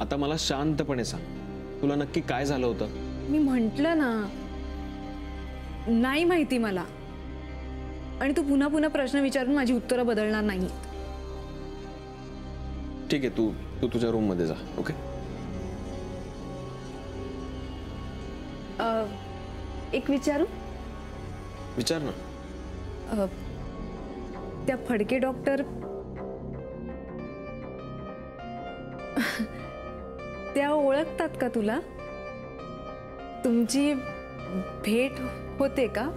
आता मला शांतपणे सांग, तुला नक्की काय झालं होतं? मी म्हटलं ना, नाही माहिती मला, आणि तू पुन्हा पुन्हा प्रश्न विचारून माझी उत्तरं बदलणार नाही. ठीक आहे, तू तुझ्या रूम मध्ये जा. ओके? एक विचारू? विचार ना. त्या फडके डॉक्टर त्या ओळखतात का तुला? तुमची भेट होते का?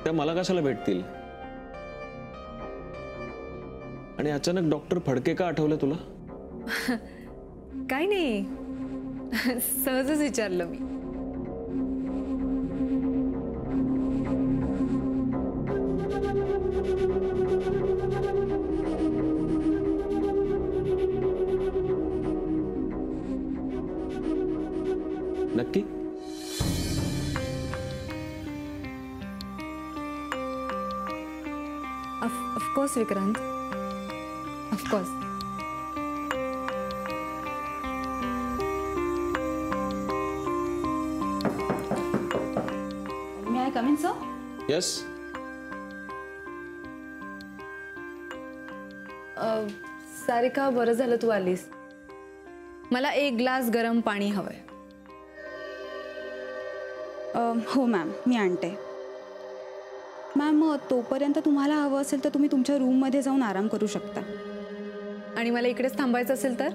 त्या मला कशाला भेटतील? आणि अचानक डॉक्टर फडके का आठवलं तुला? काय नाही, सहजच विचारलं मी. नक्की? Of course Vikrant, of course. May I come in, sir? Yes. Sarika, बरं झालं तू आलीस. मला एक ग्लास गरम पाणी हवंय. हो मॅम, मी आणते. मॅम, तोपर्यंत तुम्हाला हवं असेल तर तुम्ही तुमच्या रूममध्ये जाऊन आराम करू शकता. आणि मला इकडेच थांबायचं असेल तर?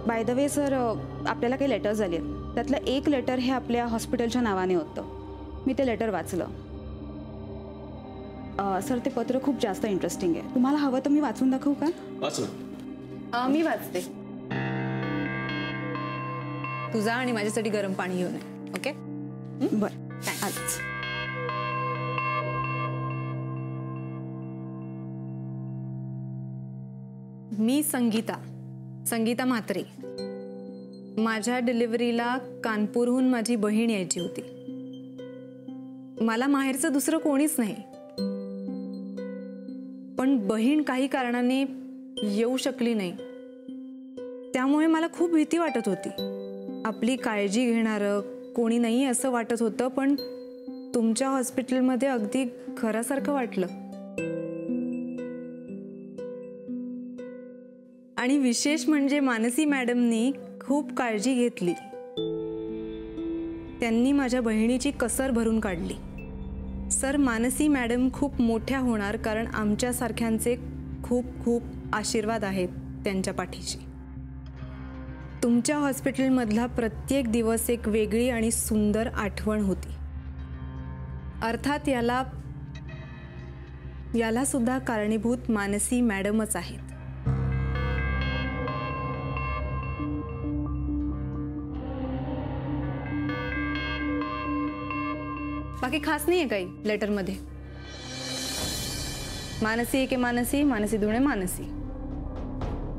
बाय द वे सर, आपल्याला काही लेटर्स आले आहेत. त्यातलं एक लेटर हे आपल्या हॉस्पिटलच्या नावाने होतं. मी ते लेटर वाचलं. सर, ते पत्र खूप जास्त इंटरेस्टिंग आहे. तुम्हाला हवं तर मी वाचून दाखवू का? वाच ना. मी वाचते. तुझा आणि माझ्यासाठी गरम पाणी घेऊन ये. ओके? बरं, आजच. मी संगीता म्हात्रे. माझ्या डिलिव्हरीला कानपूरहून माझी बहीण यायची होती. मला माहेरचं दुसरं कोणीच नाही, पण बहीण काही कारणाने येऊ शकली नाही. त्यामुळे मला खूप भीती वाटत होती. आपली काळजी घेणारं कोणी नाही असं वाटत होतं, पण तुमच्या हॉस्पिटलमध्ये अगदी घरासारखं वाटलं. आणि विशेष म्हणजे मानसी मॅडमनी खूप काळजी घेतली. त्यांनी माझ्या बहिणीची कसर भरून काढली. सर, मानसी मॅडम खूप मोठ्या होणार, कारण आमच्यासारख्यांचे खूप खूप आशीर्वाद आहेत त्यांच्या पाठीशी. तुमच्या हॉस्पिटलमधला प्रत्येक दिवस एक वेगळी आणि सुंदर आठवण होती. अर्थात याला सुद्धा कारणीभूत मानसी मॅडमच आहेत. बाकी खास नाहीये काही लेटरमध्ये. मानसी एके मानसी, मानसी दुणे मानसी.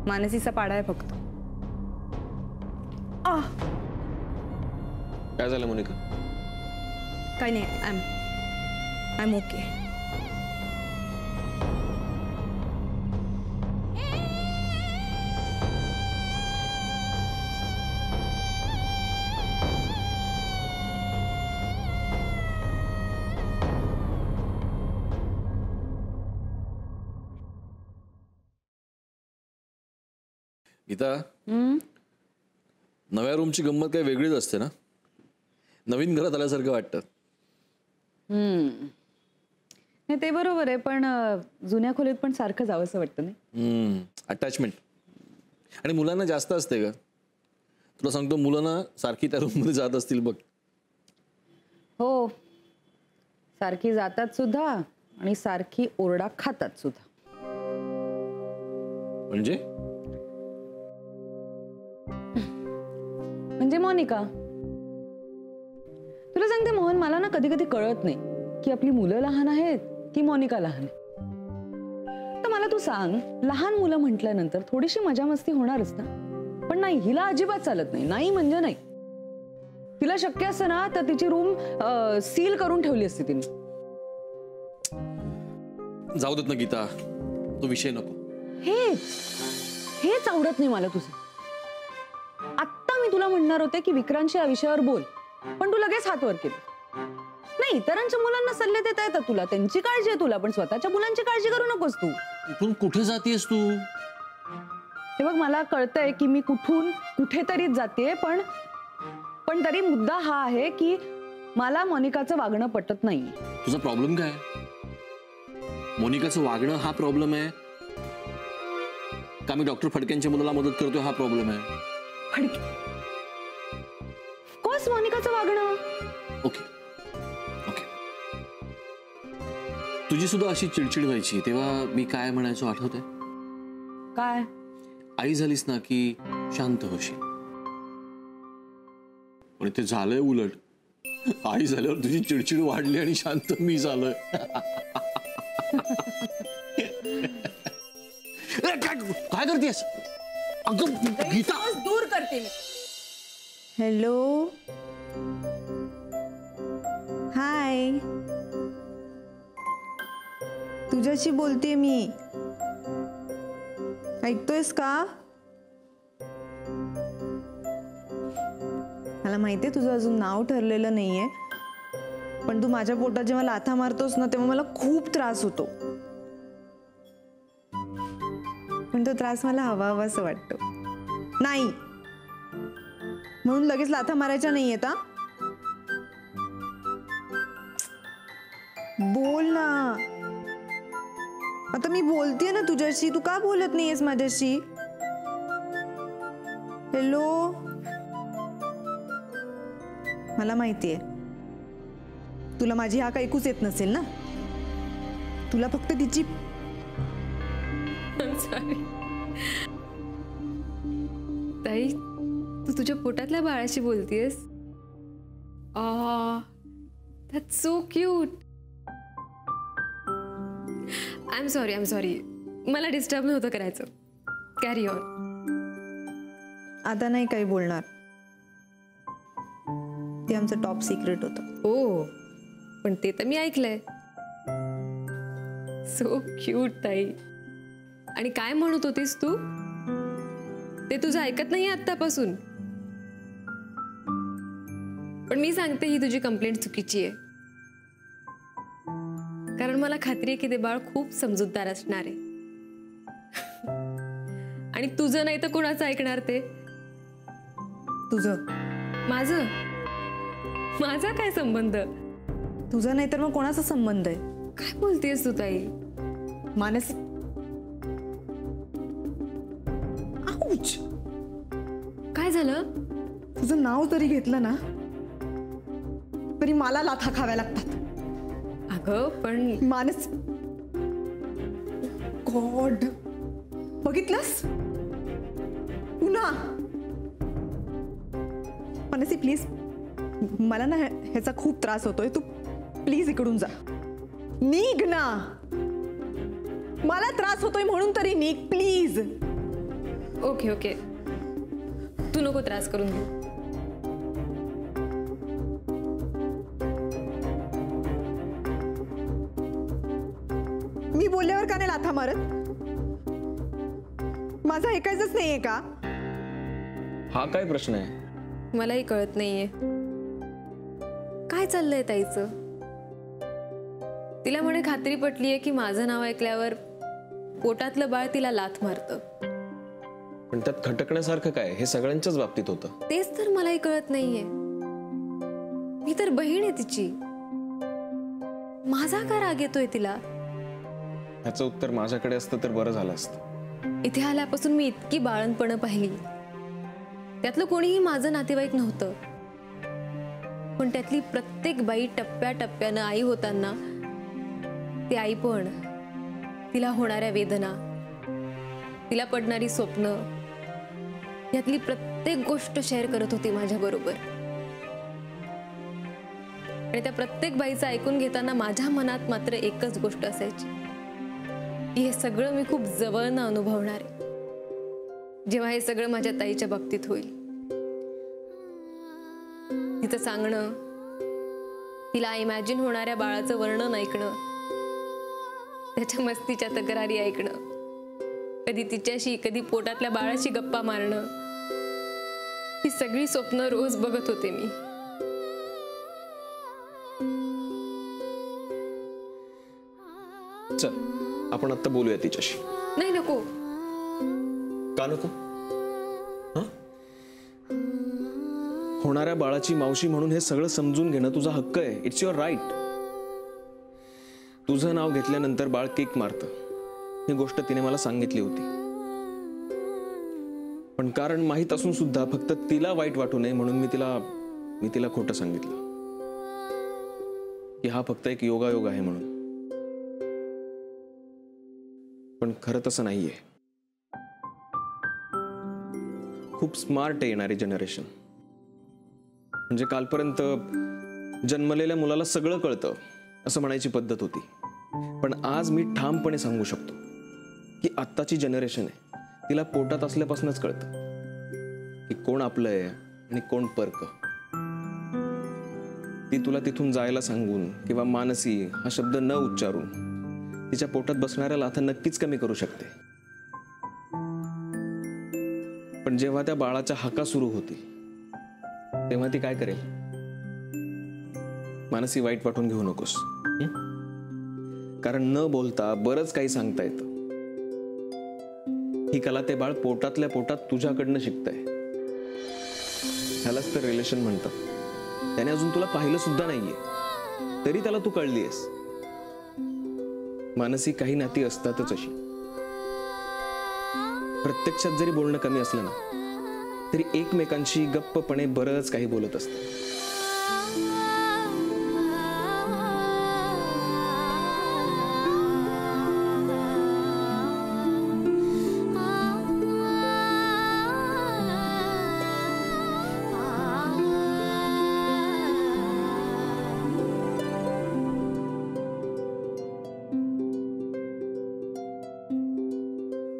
मानसीचा पाडा आहे फक्त. काय झालं मोनिका? काही नाही, आय एम ओके. गीता, नव्या रूमची गंमत काही वेगळीच असते ना. नवीन घरात आल्यासारखं वाटतं. नाही, ते बरोबर आहे, पण जुन्या खोलीत पण सारखं जावंसं वाटतं नाही. अटॅचमेंट. आणि मुलांना जास्त असते का? तुला सांगतो, मुलांना सारखी त्या रूम मध्ये जात असतील बघ. हो, सारखी जातात सुद्धा आणि सारखी ओरडा खातात सुद्धा. म्हणजे मोनिका, तुला सांगते मोहन, मला ना कधी कधी कळत नाही की आपली मुलं लहान आहेत की मोनिका लहान आहे. तर मला तू सांग, लहान मुलं म्हटल्यानंतर थोडीशी मजा मस्ती होणारच ना. पण नाही, हिला अजिबात चालत नाही. नाही म्हणजे नाही. तिला शक्य असतं ना तर तिची रूम सील करून ठेवली असती तिने. जाऊ देत ना गीता, तो विषय नको. हेच आवडत नाही मला तुझं. आत्ता मी तुला म्हणणार होते की विक्रांतशी या विषयावर बोल, पण तू लगेच हात वर केलं. नाही, इतरांच्या मुलांना सल्ले देता येतात तुला, त्यांची काळजी आहे तुला, पण स्वतःच्या मुलांची काळजी करू नकोस तू. इथून कुठे जातीयस तू? हे बघ, मला कळतंय की मी कुठून कुठेतरीच जाते, पण तरी मुद्दा हा आहे की मला मोनिकाचं वागणं पटत नाही. तुझा प्रॉब्लेम काय? मोनिकाचं वागणं हा प्रॉब्लेम आहे का मी डॉक्टर फडक्यांच्या मुलाला मदत करतोय हा प्रॉब्लेम आहे? फडके कोस मोनिकाचं वागणं? ओके ओके, तुझी सुद्धा अशी चिडचिड व्हायची तेव्हा मी काय म्हणायचो आठवतंय? काय? आई झालीस ना की शांत होशील, पण ते झालंय उलट. आई झाल्यावर तुझी चिडचिड वाढली आणि शांत मी झालोय. काय करतेस अगं गीता? दूर करते. हॅलो, हाय, तुझ्याशी बोलते मी. ऐकतोयस का? मला माहितीये तुझं अजून नाव ठरलेलं नाहीये, पण तू माझ्या पोटात जेव्हा लाथा मारतोस ना तेव्हा मला खूप त्रास होतो. पण तो त्रास मला हवाहवासा वाटतो. नाही म्हणून लगेच लाथा मारायच्या नाहीये आता. बोल ना, आता मी बोलतेय ना तुझ्याशी, तू का बोलत नाहीयेस माझ्याशी? हॅलो, मला माहितीये तुला माझी हाक ऐकूच येत नसेल ना. तुला फक्त तिची ताई, तू तुझ्या पोटातल्या बाळाशी बोलतेस? That's so cute. I am sorry, मला डिस्टर्ब नव्हतं करायचं. Carry on. आता नाही काही बोलणार, ते आमचं टॉप सिक्रेट होतं. ओ, पण ते तर मी ऐकलंय. सो क्यूट ताई. आणि काय म्हणत होतीस तू? ते तुझं ऐकत नाही आत्तापासून. पण मी सांगते ही तुझी कंप्लेंट चुकीची आहे, कारण मला खात्री आहे की ते बाळ खूप समजूतदार असणार आहे. आणि तुझं नाही तर कोणाचं ऐकणार ते? तुझं. माझं काय संबंध? तुझा नाही तर मग कोणाचा संबंध आहे? काय बोलतेस तू ताई? मानसी, आऊच, काय झालं? तुझं नाव जरी घेतलं ना तरी मला लाथा खाव्या लागतात. अगं पण मानस, गॉड, बघितलंस पुन्हा? मानसी प्लीज, मला ना ह्याचा खूप त्रास होतोय. तू प्लीज इकडून जा, निघ ना. मला त्रास होतोय म्हणून तरी निघ प्लीज. ओके, तू नको त्रास करून घेऊ. मी बोलल्यावर का नाही लाथा मारत? माझं ऐकायचंच नाहीये का? हा काय प्रश्न आहे? मलाही कळत नाहीये काय चाललंय ताईचं. तिला म्हणे खात्री पटलीये की माझं नाव ऐकल्यावर पोटातलं बाळ तिला लाथ मारतं. पण त्यात खटकण्यासारखं काय? हे सगळ्यांच्याच बाबतीत होतं. तेच तर मलाही कळत नाहीये. मी तर बहीण आहे तिची. माझा का राग येतोय तिला? ह्याचं उत्तर माझ्याकडे असतं तर बरं झालं असतं. इथे आल्यापासून मी इतकी बाळणपणं पाहिली. त्यातलं कोणीही माझं नातेवाईक नव्हतं, पण त्यातली प्रत्येक बाई टप्प्याटप्प्यानं आई होताना ती आई पण, तिला होणाऱ्या वेदना, तिला पडणारी स्वप्न, यातली प्रत्येक गोष्ट शेअर करत होती माझ्या बरोबर. आणि त्या प्रत्येक बाईचं ऐकून घेताना माझ्या मनात मात्र एकच गोष्ट असायची की हे सगळं मी खूप जवळनं अनुभवणार आहे जेव्हा हे सगळं माझ्या ताईच्या बाबतीत होईल. तिचं सांगणं, तिला इमॅजिन होणाऱ्या बाळाचं वर्णन ऐकणं, त्याच्या मस्तीच्या तक्रारी ऐकणं, कधी तिच्याशी, कधी पोटातल्या बाळाशी गप्पा मारणं, ही सगळी स्वप्न रोज बघत होते मी. चल आपण आता बोलूया तिच्याशी. नाही, नको. का नको? हं? होणाऱ्या बाळाची मावशी म्हणून हे सगळं समजून घेणं तुझा हक्क आहे. It's your right. तुझं नाव घेतल्यानंतर बाळ केक मारतं, ही गोष्ट तिने मला सांगितली होती. पण कारण माहीत असून सुद्धा फक्त तिला वाईट वाटू नये म्हणून मी तिला खोटं सांगितलं की हा फक्त एक योगायोग आहे म्हणून. पण खरं तसं नाहीये. खूप स्मार्ट आहे येणारी जनरेशन. म्हणजे कालपर्यंत जन्मलेल्या मुलाला सगळं कळतं असं म्हणायची पद्धत होती. पण आज मी ठामपणे सांगू शकतो की आत्ताची जनरेशन आहे, तिला पोटात असल्यापासूनच कळतं की कोण आपलं आहे आणि कोण परक. ती तुला तिथून जायला सांगून किंवा मानसी हा शब्द न उच्चारून तिच्या पोटात बसणाऱ्या लाथा नक्कीच कमी करू शकते. पण जेव्हा त्या बाळाच्या हाका सुरू होतील तेव्हा ती काय करेल? मानसी, वाईट वाटून घेऊ नकोस. कारण न बोलता बरंच काही सांगता येतं. ही कला ते बाळ पोटातल्या पोटात तुझ्याकडनं शिकतंय. ह्यालाच तर रिलेशन म्हणतात. त्याने अजून तुला पाहिलं सुद्धा नाहीये तरी त्याला तू कळलीयस. मानसी, काही नाती असतातच अशी. प्रत्यक्षात जरी बोलणं कमी असलं ना तरी एकमेकांशी गप्पपणे बरंच काही बोलत असतात.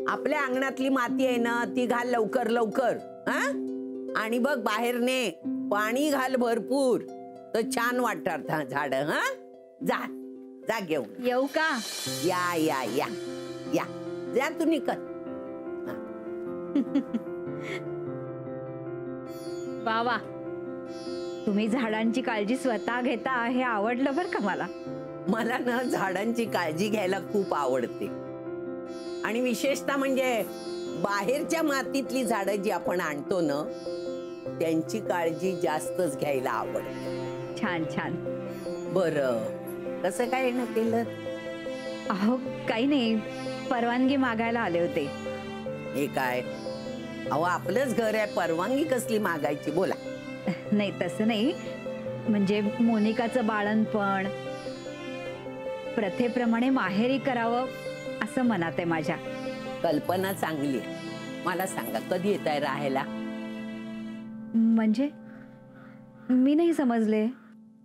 आपल्या अंगणातली माती आहे ना ती घाल लवकर लवकर. हा, आणि बघ बाहेर ने पाणी घाल भरपूर, तर छान वाटतात झाड. हा, जा जा घेऊन. येऊ का? या या या या जा तू निकल. वा वा, तुम्ही झाडांची काळजी स्वतः घेता हे आवडलं बरं का मला. मला ना झाडांची काळजी घ्यायला खूप आवडते. आणि विशेषतः म्हणजे बाहेरच्या मातीतली झाडं जी आपण आणतो ना त्यांची काळजी जास्तच घ्यायला आवडते. छान छान. बरं, कसं काय येणं केलं? अहो काही नाही, परवानगी मागायला आले होते. हे काय? अहो आपलंच घर आहे, परवानगी कसली मागायची? बोला. नाही तसं नाही, म्हणजे मोनिकाचं बाळंतपण प्रथेप्रमाणे माहेरी करावं असं मनात आहे माझ्या. कल्पना चांगली आहे. मला सांगा कधी येत आहे राहायला? म्हणजे मी नाही समजले.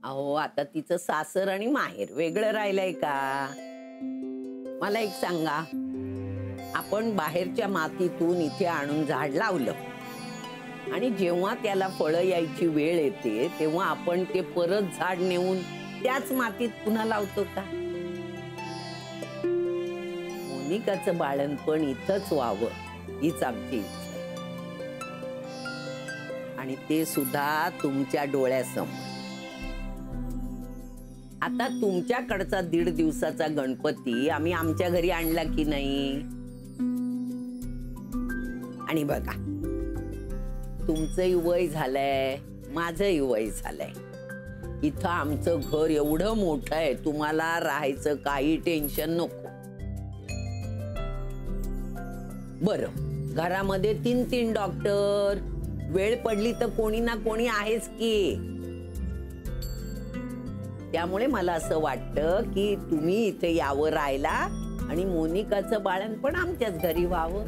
अहो आता तिचं सासर आणि माहेर वेगळं राहिलंय का? मला एक सांगा, आपण बाहेरच्या मातीतून इथे आणून झाड लावलं आणि जेव्हा त्याला फळं यायची वेळ येते तेव्हा आपण ते परत झाड नेऊन त्याच मातीत पुन्हा लावतो का? मोनिकाचं बाळंतपण इथंच व्हावं हीच आमची इच्छा आणि ते सुद्धा तुमच्या डोळ्यासमोर. आता तुमच्याकडचा 1.5 दिवसाचा गणपती आम्ही आमच्या घरी आणला की नाही? आणि बघा, तुमचंही वय झालंय, माझंही वय झालंय. इथं आमचं घर एवढं मोठं आहे, तुम्हाला राहायचं काही टेन्शन नको. बरं, घरामध्ये 3 डॉक्टर, वेळ पडली तर कोणी ना कोणी आहेच की. त्यामुळे मला असं वाटतं की तुम्ही इथे यावं राहायला आणि मोनिकाचं बाळंतपण आमच्याच घरी व्हावं.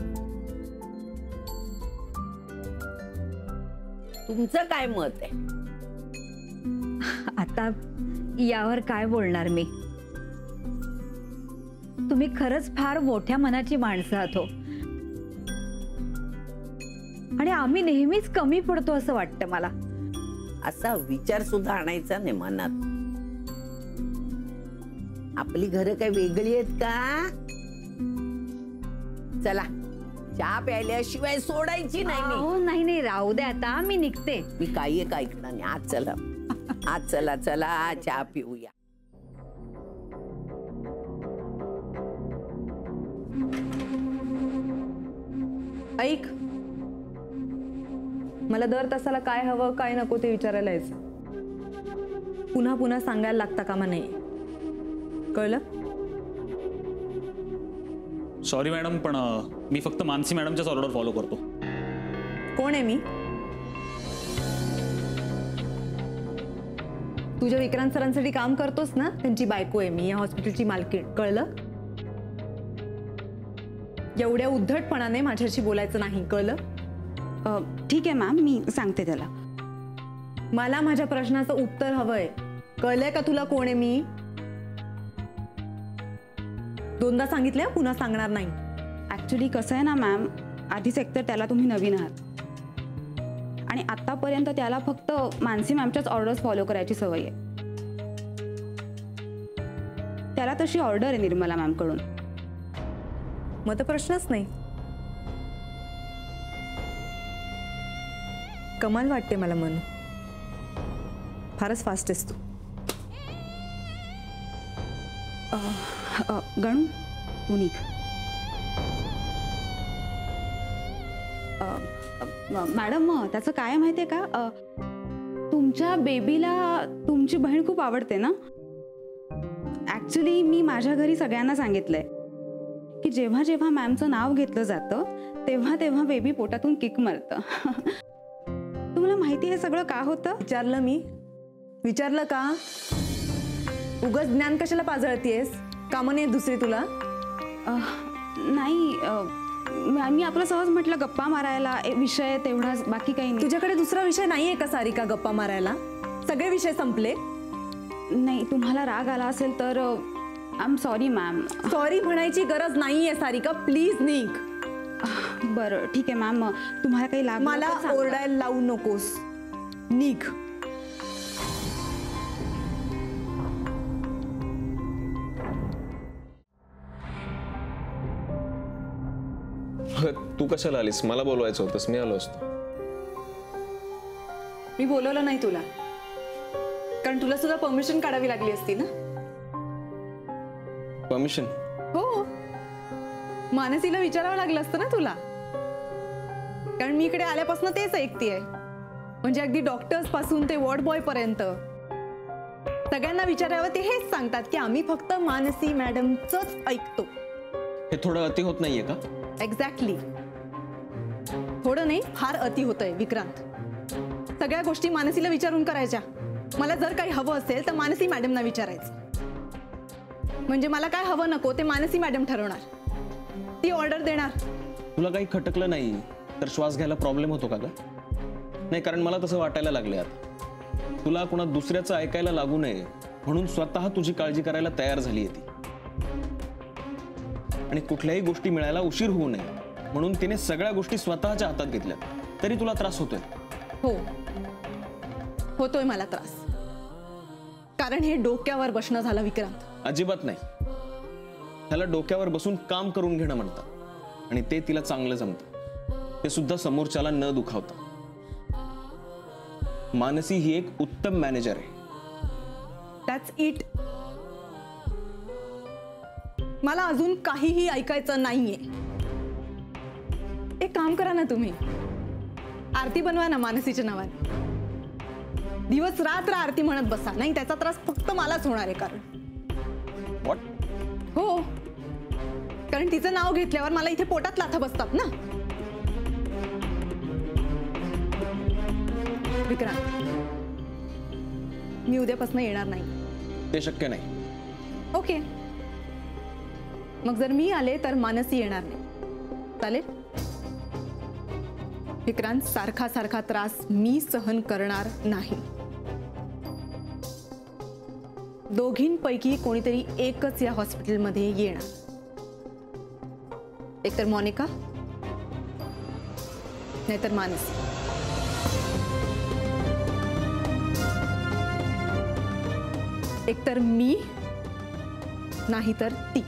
तुमचं काय मत आहे? आता यावर काय बोलणार मी. तुम्ही खरंच फार मोठ्या मनाची माणसं आहात हो. आणि आम्ही नेहमीच कमी पडतो असं वाटतं मला. असा विचार सुद्धा आणायचा नाही मनात. आपली घरं काय वेगळी आहेत का? चला चहा प्यायल्याशिवाय सोडायची नाही मी. हो नाही नाही राहू दे आता मी निघते. मी काही एक ऐकणार नाही. आज चला, आज चला चला चहा पिऊया. ऐक, मला दर तासाला काय हवं काय नको ते विचारायला यायचं. पुन्हा पुन्हा सांगायला लागता कामा नाही. कळलं? सॉरी मॅडम, पण मी फक्त मानसी मॅडमच्याच ऑर्डर फॉलो करतो. कोण आहे मी? तुझ्या विक्रांत सरांसाठी काम करतोस ना, त्यांची बायको आहे मी, या हॉस्पिटलची मालकीण. कळलं? एवढ्या उद्धटपणाने माझ्याशी बोलायचं नाही. कळलं? ठीक आहे मॅम, मी सांगते त्याला. मला माझ्या प्रश्नाचं उत्तर हवंय. कळलंय का तुला कोण आहे मी? दोनदा सांगितलंय, पुन्हा सांगणार नाही. ॲक्च्युली कसं आहे ना मॅम, आधीच एकतर त्याला तुम्ही नवीन आहात आणि आत्तापर्यंत त्याला फक्त मानसी मॅमच्याच ऑर्डर्स फॉलो करायची सवय आहे. त्याला तशी ऑर्डर आहे निर्मला मॅमकडून. मग तर प्रश्नच नाही. कमाल वाटते मला मनू. फारच फास्ट आहेस तू. गणू तू निघ. मॅडम त्याचं काय माहिती आहे का, तुमच्या बेबीला तुमची बहीण खूप आवडते ना. ॲक्च्युली मी माझ्या घरी सगळ्यांना सांगितलंय की जेव्हा जेव्हा मॅमचं नाव घेतलं जातं तेव्हा तेव्हा बेबी पोटातून किक मारतं. तुम्हाला माहिती आहे सगळं का होतं? विचारलं मी? विचारलं का? उगाच ज्ञान कशाला पाजळतीयस? कामं नाही दुसरी तुला? नाही, मी आपलं सहज म्हटलं गप्पा मारायला. विषय तेवढाच, बाकी काही नाही. तुझ्याकडे दुसरा विषय नाहीये का सारिका गप्पा मारायला? सगळे विषय संपले? नाही, तुम्हाला राग आला असेल तर I am sorry ma'am. Sorry म्हणायची गरज नाहीये सारिका, प्लीज निघ. बरं ठीक आहे मॅम, तुम्हाला काही लागलं मला तर सांगा. ओरडायला लावू नकोस. निघ. तू कशाला आलीस? मला बोलवायचं होतंस, मी आलो असतो. मी बोलवलं नाही तुला, कारण तुला सुद्धा परमिशन काढावी लागली असती ना. परमिशन? हो, मानसीला विचारावं लागलं असतं ना तुला, कारण मी इकडे आल्यापासून तेच ऐकतेय. म्हणजे अगदी डॉक्टर्स पासून ते वॉर्ड बॉय पर्यंत सगळ्यांना विचारावं ते हेच सांगतात की आम्ही फक्त मानसी मॅडमचंच ऐकतो. हे थोडं अति होत नाहीये का? एक्झॅक्टली. थोडं नाही, फार अति होतंय विक्रांत. सगळ्या गोष्टी मानसीला विचारून करायच्या. मला जर काही हवं असेल तर मानसी मॅडमना विचारायचं. म्हणजे मला काय हवं नको ते मानसी मॅडम ठरवणार, ती ऑर्डर देणार. तुला काही खटकलं नाही तर श्वास घ्यायला प्रॉब्लेम होतो का ग? नाही, कारण मला तसं वाटायला लागले आता. तुला कोणा दुसऱ्याचं ऐकायला लागू नये म्हणून स्वतः तुझी काळजी करायला तयार झाली आहे ती. आणि कुठल्याही गोष्टी मिळायला उशीर होऊ नये म्हणून तिने सगळ्या गोष्टी स्वतःच्या हातात घेतल्या. तरी तुला त्रास होतोय? हो, होतोय मला त्रास, कारण हे डोक्यावर बसणं झालं विक्रांत. अजिबात नाही. त्याला डोक्यावर बसून काम करून घेणं म्हणतात, आणि ते तिला चांगलं जमतं, ते सुद्धा समोरच्याला न दुखावता. मानसी ही एक उत्तम मॅनेजर आहे. That's it. मला अजून काहीही ऐकायचं नाहीये. एक काम करा ना तुम्ही, आरती बनवा ना मानसीच्या नावाने. दिवस रात्र आरती म्हणत बसा. नाही, त्याचा त्रास फक्त मलाच होणार आहे. कारण व्हॉट? हो, कारण तिचं नाव घेतल्यावर मला इथे पोटात लाथा बसतात ना. विक्रांत, मी उद्यापासून येणार नाही. ते शक्य नाही. ओके, मग जर मी आले तर मानसी येणार नाही. चालेल? विक्रांत, सारखा सारखा त्रास मी सहन करणार नाही. दोघींपैकी कोणीतरी एकच या हॉस्पिटलमध्ये येणार. एकतर मोनिका नाहीतर मानसी. एकतर मी नाहीतर ती.